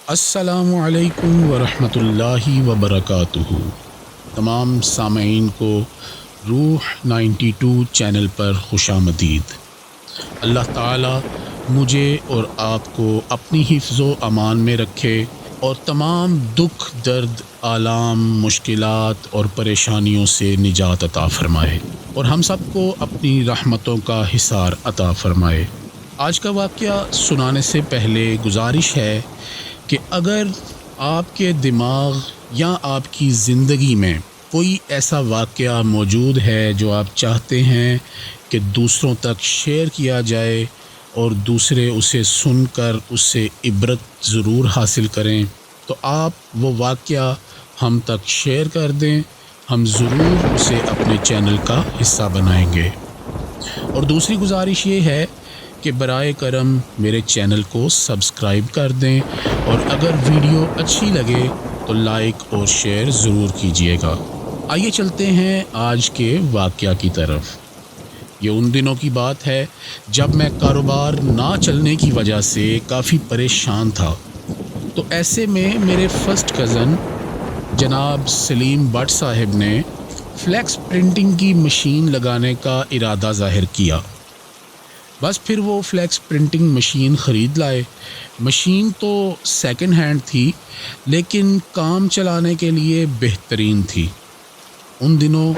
السلام علیکم ورحمۃ اللہ وبرکاتہ۔ تمام سامعین کو روح 92 چینل پر خوش آمدید۔ اللہ تعالی مجھے اور آپ کو اپنی حفظ و امان میں رکھے اور تمام دکھ درد آلام مشکلات اور پریشانیوں سے نجات عطا فرمائے اور ہم سب کو اپنی رحمتوں کا حصار عطا فرمائے۔ آج کا واقعہ سنانے سے پہلے گزارش ہے کہ اگر آپ کے دماغ یا آپ کی زندگی میں کوئی ایسا واقعہ موجود ہے جو آپ چاہتے ہیں کہ دوسروں تک شیئر کیا جائے اور دوسرے اسے سن کر اس سے عبرت ضرور حاصل کریں، تو آپ وہ واقعہ ہم تک شیئر کر دیں، ہم ضرور اسے اپنے چینل کا حصہ بنائیں گے۔ اور دوسری گزارش یہ ہے کہ برائے کرم میرے چینل کو سبسکرائب کر دیں اور اگر ویڈیو اچھی لگے تو لائک اور شیئر ضرور کیجیے گا۔ آئیے چلتے ہیں آج کے واقعہ کی طرف۔ یہ ان دنوں کی بات ہے جب میں کاروبار نہ چلنے کی وجہ سے کافی پریشان تھا، تو ایسے میں میرے فرسٹ کزن جناب سلیم بٹ صاحب نے فلیکس پرنٹنگ کی مشین لگانے کا ارادہ ظاہر کیا۔ بس پھر وہ فلیکس پرنٹنگ مشین خرید لائے۔ مشین تو سیکنڈ ہینڈ تھی لیکن کام چلانے کے لیے بہترین تھی۔ ان دنوں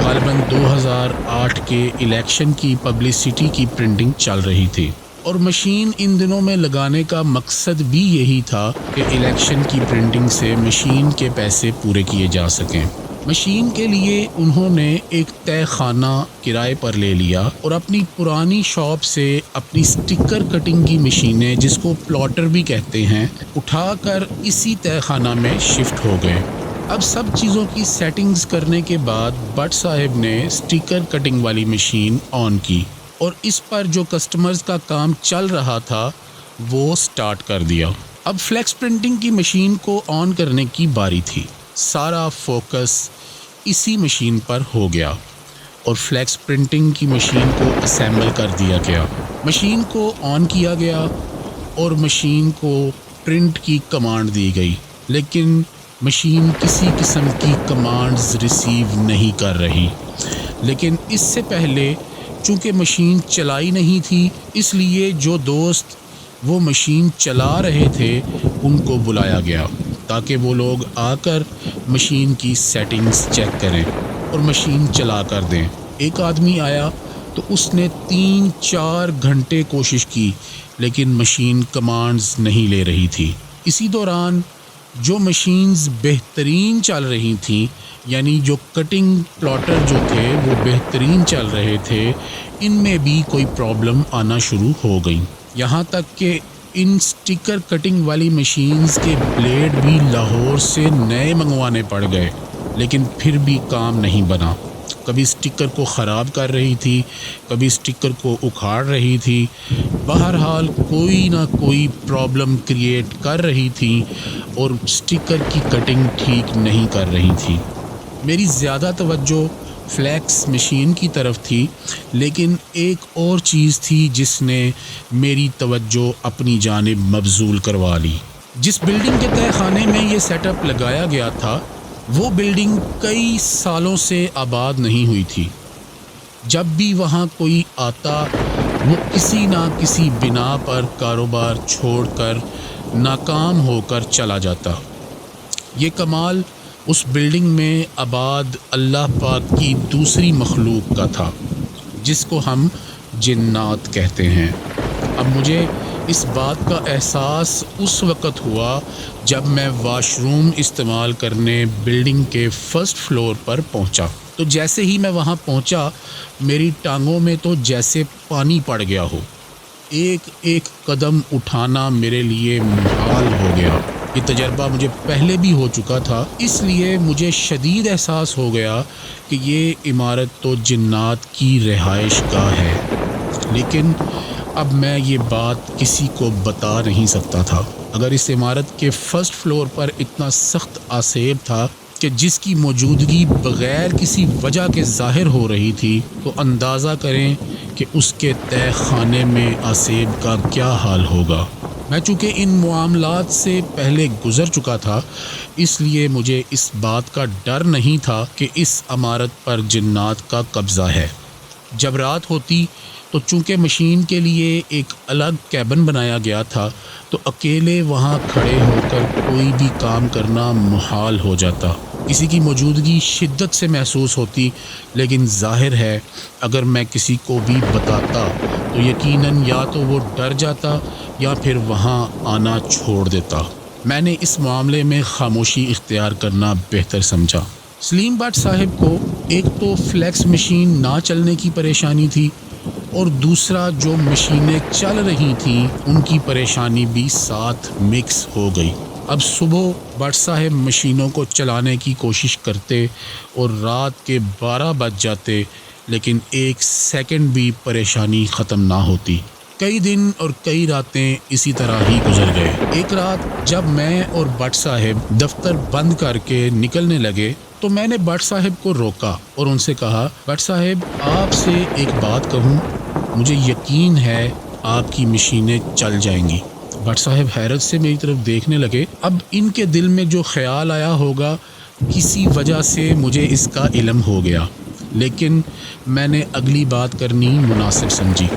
غالباً 2008 کے الیکشن کی پبلسٹی کی پرنٹنگ چل رہی تھی اور مشین ان دنوں میں لگانے کا مقصد بھی یہی تھا کہ الیکشن کی پرنٹنگ سے مشین کے پیسے پورے کیے جا سکیں۔ مشین کے لیے انہوں نے ایک تہہ خانہ کرائے پر لے لیا اور اپنی پرانی شاپ سے اپنی سٹیکر کٹنگ کی مشینیں، جس کو پلاٹر بھی کہتے ہیں، اٹھا کر اسی تہہ خانہ میں شفٹ ہو گئے۔ اب سب چیزوں کی سیٹنگز کرنے کے بعد بٹ صاحب نے سٹیکر کٹنگ والی مشین آن کی اور اس پر جو کسٹمرز کا کام چل رہا تھا وہ سٹارٹ کر دیا۔ اب فلیکس پرنٹنگ کی مشین کو آن کرنے کی باری تھی۔ سارا فوکس اسی مشین پر ہو گیا اور فلیکس پرنٹنگ کی مشین کو اسمبل کر دیا گیا۔ مشین کو آن کیا گیا اور مشین کو پرنٹ کی کمانڈ دی گئی، لیکن مشین کسی قسم کی کمانڈز ریسیو نہیں کر رہی۔ لیکن اس سے پہلے چونکہ مشین چلائی نہیں تھی، اس لیے جو دوست وہ مشین چلا رہے تھے ان کو بلایا گیا تاکہ وہ لوگ آ کر مشین کی سیٹنگز چیک کریں اور مشین چلا کر دیں۔ ایک آدمی آیا تو اس نے 3-4 گھنٹے کوشش کی لیکن مشین کمانڈز نہیں لے رہی تھی۔ اسی دوران جو مشینز بہترین چل رہی تھیں، یعنی جو کٹنگ پلاٹر جو تھے وہ بہترین چل رہے تھے، ان میں بھی کوئی پرابلم آنا شروع ہو گئی، یہاں تک کہ ان سٹیکر کٹنگ والی مشینز کے بلیڈ بھی لاہور سے نئے منگوانے پڑ گئے، لیکن پھر بھی کام نہیں بنا۔ کبھی سٹیکر کو خراب کر رہی تھی، کبھی سٹیکر کو اکھاڑ رہی تھی، بہرحال کوئی نہ کوئی پرابلم کریٹ کر رہی تھی اور سٹیکر کی کٹنگ ٹھیک نہیں کر رہی تھی۔ میری زیادہ توجہ فلیکس مشین کی طرف تھی، لیکن ایک اور چیز تھی جس نے میری توجہ اپنی جانب مبذول کروا لی۔ جس بلڈنگ کے تہہ خانے میں یہ سیٹ اپ لگایا گیا تھا، وہ بلڈنگ کئی سالوں سے آباد نہیں ہوئی تھی۔ جب بھی وہاں کوئی آتا وہ کسی نہ کسی بنا پر کاروبار چھوڑ کر ناکام ہو کر چلا جاتا۔ یہ کمال اس بلڈنگ میں آباد اللہ پاک کی دوسری مخلوق کا تھا، جس کو ہم جنات کہتے ہیں۔ اب مجھے اس بات کا احساس اس وقت ہوا جب میں واش روم استعمال کرنے بلڈنگ کے فرسٹ فلور پر پہنچا۔ تو جیسے ہی میں وہاں پہنچا، میری ٹانگوں میں تو جیسے پانی پڑ گیا ہو۔ ایک ایک قدم اٹھانا میرے لیے محال ہو گیا۔ یہ تجربہ مجھے پہلے بھی ہو چکا تھا، اس لیے مجھے شدید احساس ہو گیا کہ یہ عمارت تو جنات کی رہائش گاہ ہے، لیکن اب میں یہ بات کسی کو بتا نہیں سکتا تھا۔ اگر اس عمارت کے فرسٹ فلور پر اتنا سخت آسیب تھا کہ جس کی موجودگی بغیر کسی وجہ کے ظاہر ہو رہی تھی، تو اندازہ کریں کہ اس کے تہہ خانے میں آسیب کا کیا حال ہوگا۔ میں چونکہ ان معاملات سے پہلے گزر چکا تھا، اس لیے مجھے اس بات کا ڈر نہیں تھا کہ اس عمارت پر جنات کا قبضہ ہے۔ جب رات ہوتی تو چونکہ مشین کے لیے ایک الگ کیبن بنایا گیا تھا، تو اکیلے وہاں کھڑے ہو کر کوئی بھی کام کرنا محال ہو جاتا۔ کسی کی موجودگی شدت سے محسوس ہوتی، لیکن ظاہر ہے اگر میں کسی کو بھی بتاتا تو یقیناً یا تو وہ ڈر جاتا یا پھر وہاں آنا چھوڑ دیتا۔ میں نے اس معاملے میں خاموشی اختیار کرنا بہتر سمجھا۔ سلیم بٹ صاحب کو ایک تو فلیکس مشین نہ چلنے کی پریشانی تھی، اور دوسرا جو مشینیں چل رہی تھیں ان کی پریشانی بھی ساتھ مکس ہو گئی۔ اب صبح بٹ صاحب مشینوں کو چلانے کی کوشش کرتے اور رات کے 12 بج جاتے، لیکن ایک سیکنڈ بھی پریشانی ختم نہ ہوتی۔ کئی دن اور کئی راتیں اسی طرح ہی گزر گئے۔ ایک رات جب میں اور بٹ صاحب دفتر بند کر کے نکلنے لگے تو میں نے بٹ صاحب کو روکا اور ان سے کہا، بٹ صاحب آپ سے ایک بات کہوں، مجھے یقین ہے آپ کی مشینیں چل جائیں گی۔ بٹ صاحب حیرت سے میری طرف دیکھنے لگے۔ اب ان کے دل میں جو خیال آیا ہوگا، کسی وجہ سے مجھے اس کا علم ہو گیا، لیکن میں نے اگلی بات کرنی مناسب سمجھی۔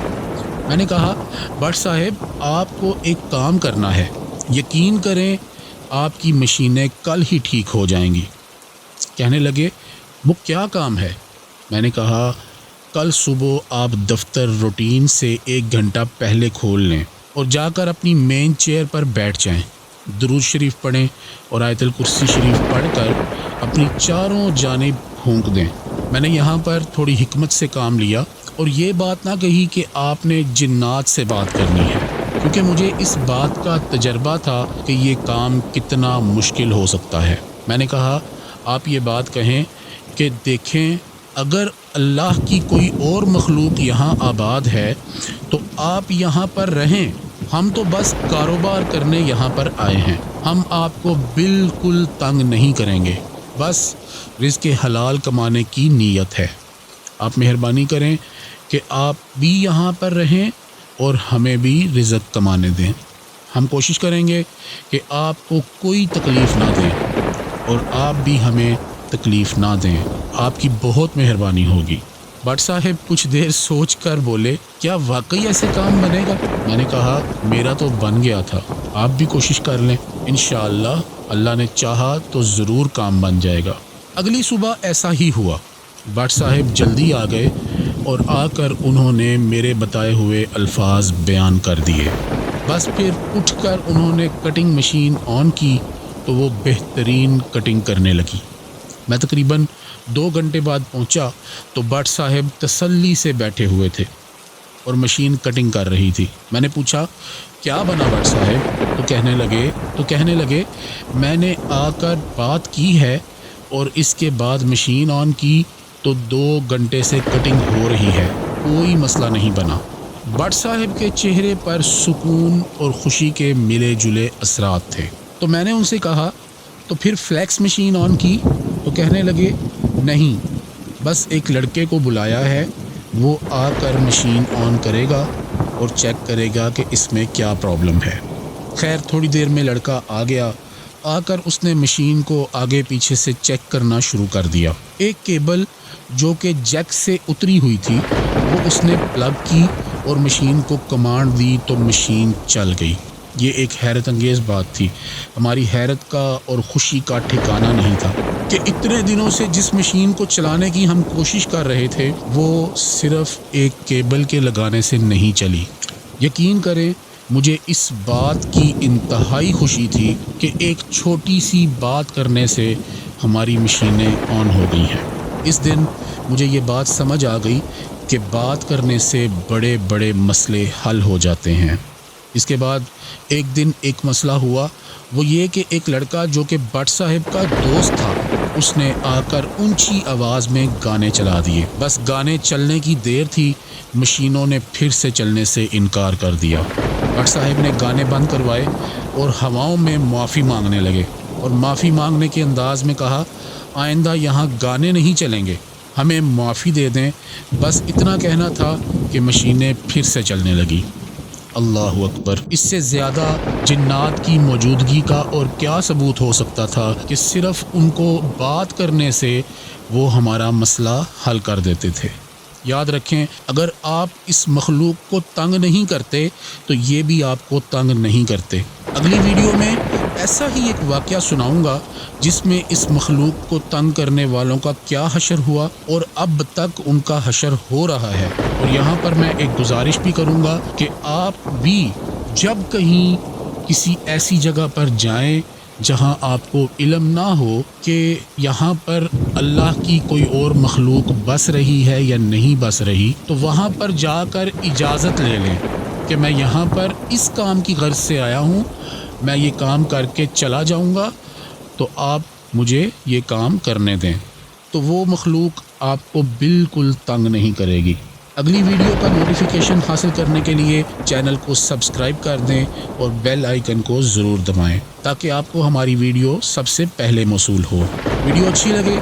میں نے کہا، بٹ صاحب آپ کو ایک کام کرنا ہے، یقین کریں آپ کی مشینیں کل ہی ٹھیک ہو جائیں گی۔ کہنے لگے، وہ کیا کام ہے؟ میں نے کہا، کل صبح آپ دفتر روٹین سے 1 گھنٹہ پہلے کھول لیں اور جا کر اپنی مین چیئر پر بیٹھ جائیں، درود شریف پڑھیں اور آیت الکرسی شریف پڑھ کر اپنی چاروں جانب پھونک دیں۔ میں نے یہاں پر تھوڑی حکمت سے کام لیا اور یہ بات نہ کہی کہ آپ نے جنات سے بات کرنی ہے، کیونکہ مجھے اس بات کا تجربہ تھا کہ یہ کام کتنا مشکل ہو سکتا ہے۔ میں نے کہا، آپ یہ بات کہیں کہ دیکھیں اگر اللہ کی کوئی اور مخلوق یہاں آباد ہے تو آپ یہاں پر رہیں، ہم تو بس کاروبار کرنے یہاں پر آئے ہیں، ہم آپ کو بالکل تنگ نہیں کریں گے، بس رزق حلال کمانے کی نیت ہے۔ آپ مہربانی کریں کہ آپ بھی یہاں پر رہیں اور ہمیں بھی رزق کمانے دیں۔ ہم کوشش کریں گے کہ آپ کو کوئی تکلیف نہ دیں اور آپ بھی ہمیں تکلیف نہ دیں، آپ کی بہت مہربانی ہوگی۔ بٹ صاحب کچھ دیر سوچ کر بولے، کیا واقعی ایسے کام بنے گا؟ میں نے کہا، میرا تو بن گیا تھا، آپ بھی کوشش کر لیں، انشاءاللہ اللہ نے چاہا تو ضرور کام بن جائے گا۔ اگلی صبح ایسا ہی ہوا۔ بٹ صاحب جلدی آ گئے اور آ کر انہوں نے میرے بتائے ہوئے الفاظ بیان کر دیے۔ بس پھر اٹھ کر انہوں نے کٹنگ مشین آن کی تو وہ بہترین کٹنگ کرنے لگی۔ میں تقریباً 2 گھنٹے بعد پہنچا تو بٹ صاحب تسلی سے بیٹھے ہوئے تھے اور مشین کٹنگ کر رہی تھی۔ میں نے پوچھا، کیا بنا بٹ صاحب؟ تو کہنے لگے میں نے آ کر بات کی ہے اور اس کے بعد مشین آن کی تو 2 گھنٹے سے کٹنگ ہو رہی ہے، کوئی مسئلہ نہیں بنا۔ بٹ صاحب کے چہرے پر سکون اور خوشی کے ملے جلے اثرات تھے۔ تو میں نے ان سے کہا، تو پھر فلیکس مشین آن کی؟ تو کہنے لگے، نہیں، بس ایک لڑکے کو بلایا ہے، وہ آ کر مشین آن کرے گا اور چیک کرے گا کہ اس میں کیا پرابلم ہے۔ خیر تھوڑی دیر میں لڑکا آ گیا، آ کر اس نے مشین کو آگے پیچھے سے چیک کرنا شروع کر دیا۔ ایک کیبل جو کہ جیک سے اتری ہوئی تھی وہ اس نے پلگ کی اور مشین کو کمانڈ دی تو مشین چل گئی۔ یہ ایک حیرت انگیز بات تھی۔ ہماری حیرت کا اور خوشی کا ٹھکانہ نہیں تھا کہ اتنے دنوں سے جس مشین کو چلانے کی ہم کوشش کر رہے تھے وہ صرف ایک کیبل کے لگانے سے نہیں چلی۔ یقین کریں مجھے اس بات کی انتہائی خوشی تھی کہ ایک چھوٹی سی بات کرنے سے ہماری مشینیں آن ہو گئی ہیں۔ اس دن مجھے یہ بات سمجھ آ گئی کہ بات کرنے سے بڑے بڑے مسئلے حل ہو جاتے ہیں۔ اس کے بعد ایک دن ایک مسئلہ ہوا، وہ یہ کہ ایک لڑکا جو کہ بٹ صاحب کا دوست تھا، اس نے آ کر اونچی آواز میں گانے چلا دیے۔ بس گانے چلنے کی دیر تھی، مشینوں نے پھر سے چلنے سے انکار کر دیا۔ بٹ صاحب نے گانے بند کروائے اور ہواؤں میں معافی مانگنے لگے اور معافی مانگنے کے انداز میں کہا، آئندہ یہاں گانے نہیں چلیں گے، ہمیں معافی دے دیں۔ بس اتنا کہنا تھا کہ مشینیں پھر سے چلنے لگی۔ اللہ اکبر! اس سے زیادہ جنات کی موجودگی کا اور کیا ثبوت ہو سکتا تھا کہ صرف ان کو بات کرنے سے وہ ہمارا مسئلہ حل کر دیتے تھے۔ یاد رکھیں، اگر آپ اس مخلوق کو تنگ نہیں کرتے تو یہ بھی آپ کو تنگ نہیں کرتے۔ اگلی ویڈیو میں ایسا ہی ایک واقعہ سناؤں گا جس میں اس مخلوق کو تنگ کرنے والوں کا کیا حشر ہوا اور اب تک ان کا حشر ہو رہا ہے۔ اور یہاں پر میں ایک گزارش بھی کروں گا کہ آپ بھی جب کہیں کسی ایسی جگہ پر جائیں جہاں آپ کو علم نہ ہو کہ یہاں پر اللہ کی کوئی اور مخلوق بس رہی ہے یا نہیں بس رہی، تو وہاں پر جا کر اجازت لے لیں کہ میں یہاں پر اس کام کی غرض سے آیا ہوں، میں یہ کام کر کے چلا جاؤں گا، تو آپ مجھے یہ کام کرنے دیں، تو وہ مخلوق آپ کو بالکل تنگ نہیں کرے گی۔ اگلی ویڈیو کا نوٹیفیکیشن حاصل کرنے کے لیے چینل کو سبسکرائب کر دیں اور بیل آئیکن کو ضرور دبائیں تاکہ آپ کو ہماری ویڈیو سب سے پہلے موصول ہو۔ ویڈیو اچھی لگے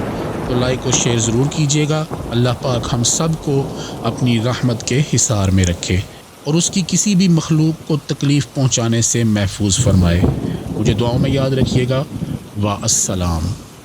تو لائک اور شیئر ضرور کیجیے گا۔ اللہ پاک ہم سب کو اپنی رحمت کے حصار میں رکھے اور اس کی کسی بھی مخلوق کو تکلیف پہنچانے سے محفوظ فرمائے۔ مجھے دعاؤں میں یاد رکھیے گا۔ والسلام۔